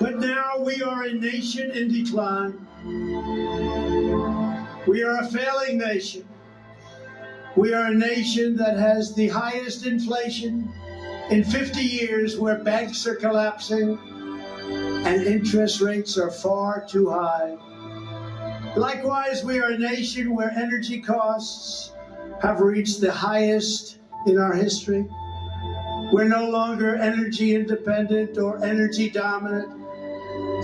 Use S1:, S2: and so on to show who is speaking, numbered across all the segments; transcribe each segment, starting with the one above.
S1: But now we are a nation in decline. We are a failing nation. We are a nation that has the highest inflation in 50 years, where banks are collapsing and interest rates are far too high. Likewise, we are a nation where energy costs have reached the highest in our history. We're no longer energy independent or energy dominant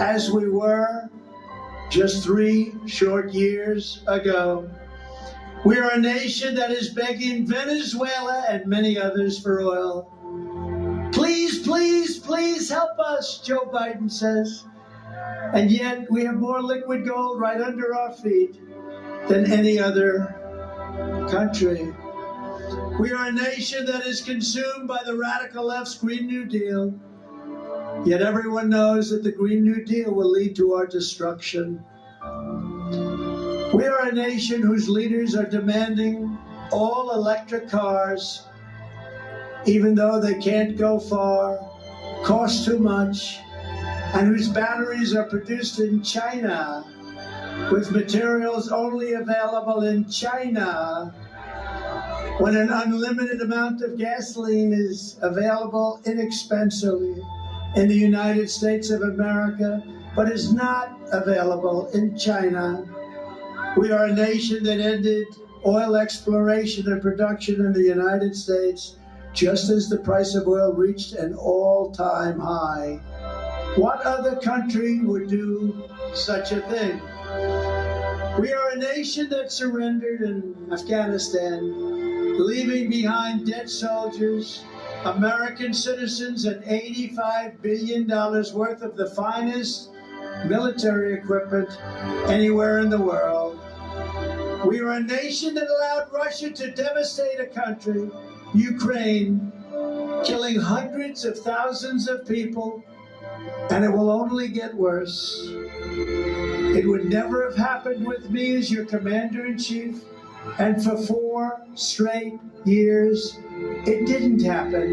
S1: as we were just 3 short years ago. We are a nation that is begging Venezuela and many others for oil. Please, please, please help us, Joe Biden says. And yet we have more liquid gold right under our feet than any other country. We are a nation that is consumed by the radical left's Green New Deal. Yet everyone knows that the Green New Deal will lead to our destruction. We are a nation whose leaders are demanding all electric cars, even though they can't go far, cost too much, and whose batteries are produced in China with materials only available in China, when an unlimited amount of gasoline is available inexpensively in the United States of America, but is not available in China. We are a nation that ended oil exploration and production in the United States just as the price of oil reached an all-time high. What other country would do such a thing? We are a nation that surrendered in Afghanistan, leaving behind dead soldiers, American citizens, and $85 billion worth of the finest military equipment anywhere in the world. We are a nation that allowed Russia to devastate a country, Ukraine, killing hundreds of thousands of people, and it will only get worse. It would never have happened with me as your commander-in-chief, and for 4 straight years, it didn't happen.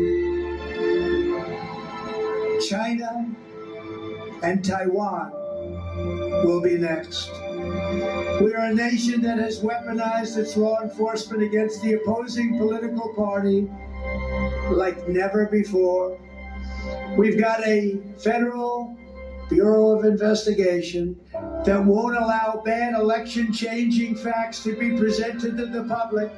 S1: China and Taiwan will be next. We are a nation that has weaponized its law enforcement against the opposing political party like never before. We've got a federal Bureau of Investigation that won't allow bad election-changing facts to be presented to the public,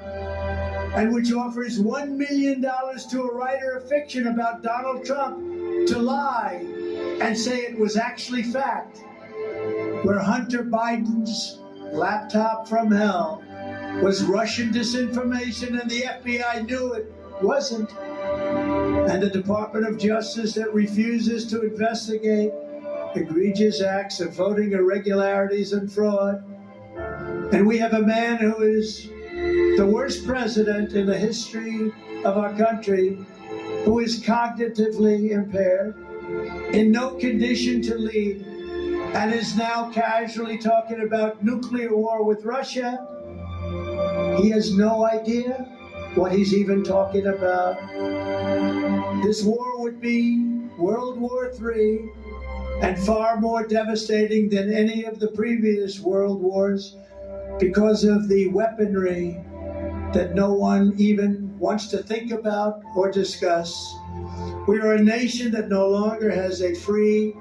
S1: and which offers $1 million to a writer of fiction about Donald Trump to lie and say it was actually fact, where Hunter Biden's laptop from hell was Russian disinformation and the FBI knew it wasn't, and the Department of Justice that refuses to investigate egregious acts of voting irregularities and fraud. And we have a man who is the worst president in the history of our country, who is cognitively impaired, in no condition to lead, and is now casually talking about nuclear war with Russia. He has no idea what he's even talking about. This war would be World War III and far more devastating than any of the previous world wars because of the weaponry that no one even wants to think about or discuss. We are a nation that no longer has a free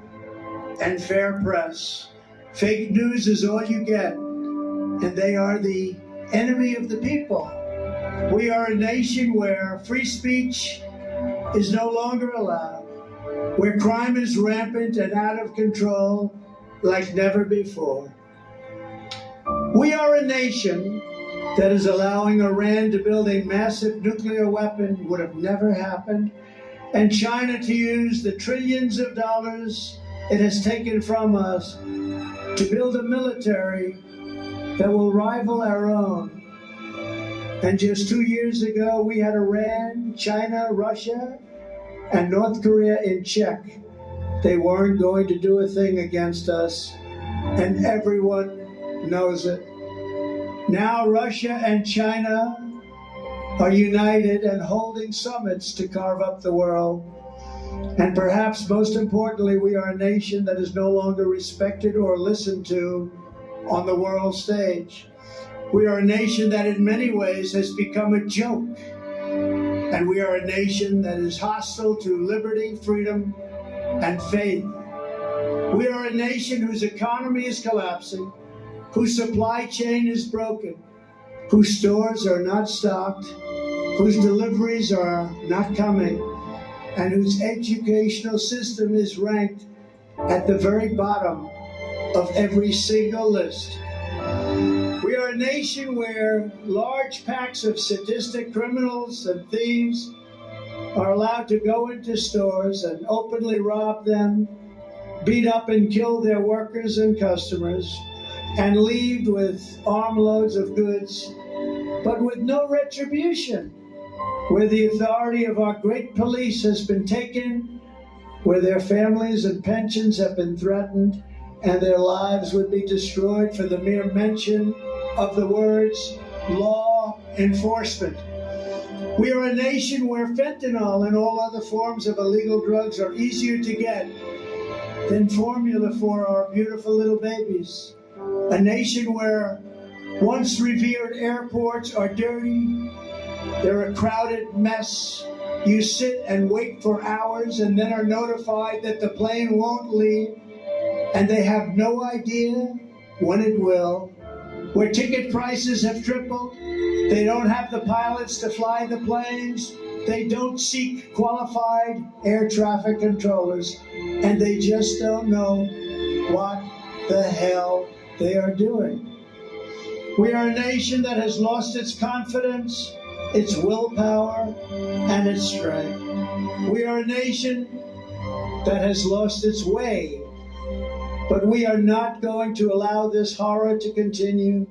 S1: and fair press. Fake news is all you get, and they are the enemy of the people. We are a nation where free speech is no longer allowed, where crime is rampant and out of control like never before. We are a nation that is allowing Iran to build a massive nuclear weapon, would have never happened, and China to use the trillions of dollars it has taken from us to build a military that will rival our own. And just 2 years ago, we had Iran, China, Russia, and North Korea in check. They weren't going to do a thing against us, and everyone knows it. Now Russia and China are united and holding summits to carve up the world. And perhaps most importantly, we are a nation that is no longer respected or listened to on the world stage. We are a nation that in many ways has become a joke. And we are a nation that is hostile to liberty, freedom, and faith. We are a nation whose economy is collapsing, whose supply chain is broken, whose stores are not stocked, whose deliveries are not coming, and whose educational system is ranked at the very bottom of every single list. We are a nation where large packs of sadistic criminals and thieves are allowed to go into stores and openly rob them, beat up and kill their workers and customers, and leave with armloads of goods, but with no retribution, where the authority of our great police has been taken, where their families and pensions have been threatened, and their lives would be destroyed for the mere mention of the words law enforcement. We are a nation where fentanyl and all other forms of illegal drugs are easier to get than formula for our beautiful little babies. A nation where once revered airports are dirty, they're a crowded mess. You sit and wait for hours and then are notified that the plane won't leave, and they have no idea when it will. Where ticket prices have tripled, they don't have the pilots to fly the planes, they don't seek qualified air traffic controllers, and they just don't know what the hell they are doing. We are a nation that has lost its confidence, its willpower, and its strength. We are a nation that has lost its way. But we are not going to allow this horror to continue.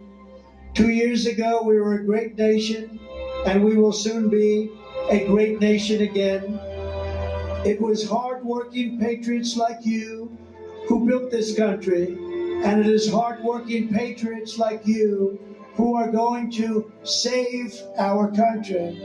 S1: 2 years ago, we were a great nation, and we will soon be a great nation again. It was hard-working patriots like you who built this country, and it is hard-working patriots like you who are going to save our country.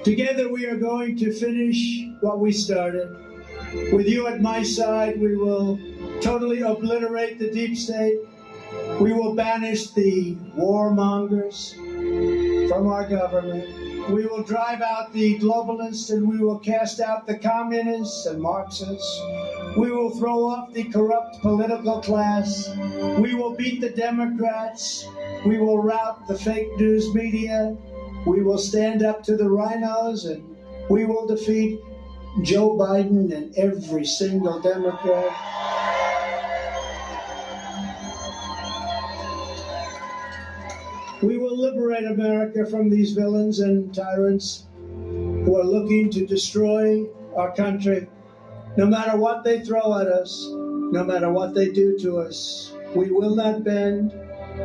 S1: Together we are going to finish what we started. With you at my side, we will totally obliterate the deep state. We will banish the warmongers from our government. We will drive out the globalists, and we will cast out the communists and Marxists. We will throw off the corrupt political class. We will beat the Democrats. We will rout the fake news media. We will stand up to the rhinos, and we will defeat Joe Biden and every single Democrat. We will liberate America from these villains and tyrants who are looking to destroy our country. No matter what they throw at us, no matter what they do to us, we will not bend,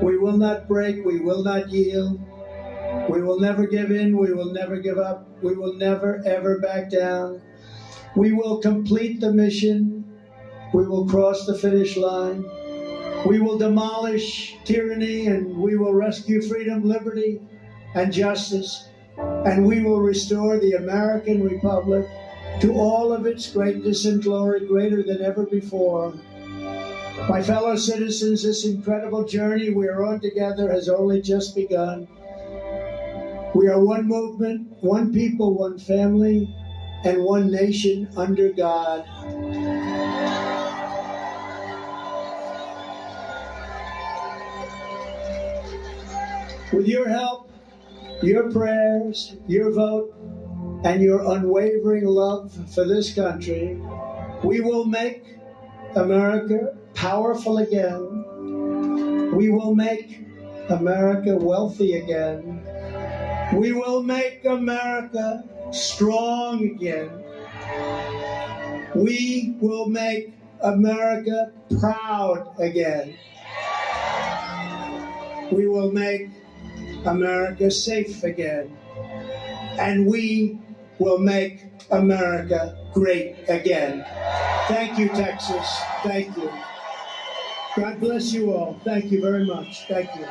S1: we will not break, we will not yield. We will never give in, we will never give up, we will never ever back down. We will complete the mission, we will cross the finish line, we will demolish tyranny, and we will rescue freedom, liberty, and justice, and we will restore the American Republic to all of its greatness and glory, greater than ever before. My fellow citizens, this incredible journey we are on together has only just begun. We are one movement, one people, one family, and one nation under God. With your help, your prayers, your vote, and your unwavering love for this country, we will make America powerful again. We will make America wealthy again. We will make America strong again. We will make America proud again. We will make America safe again. And we will make America great again. Thank you, Texas. Thank you. God bless you all. Thank you very much. Thank you.